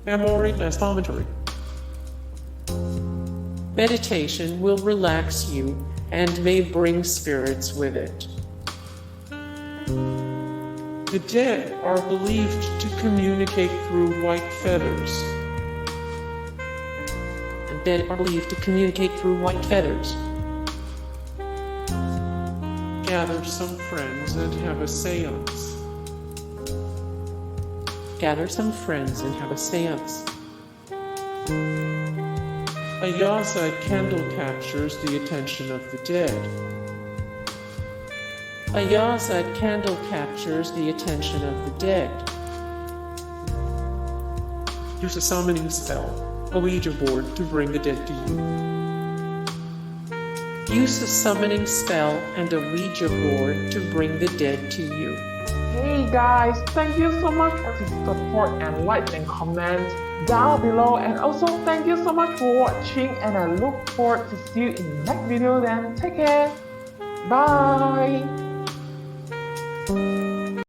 Memory less momentary. Meditation will relax you and may bring spirits with it. The dead are believed to communicate through white feathers. The dead are believed to communicate through white feathers. Gather some friends and have a seance. Gather some friends and have a seance. A Yahrzeit candle captures the attention of the dead. A Yahrzeit candle captures the attention of the dead. Use a summoning spell, a Ouija board, to bring the dead to you. Use a summoning spell and a Ouija board to bring the dead to you. Hey guys, thank you so much for the support and like and comment down below, and also thank you so much for watching, and I look forward to see you in the next video. Then take care. Bye.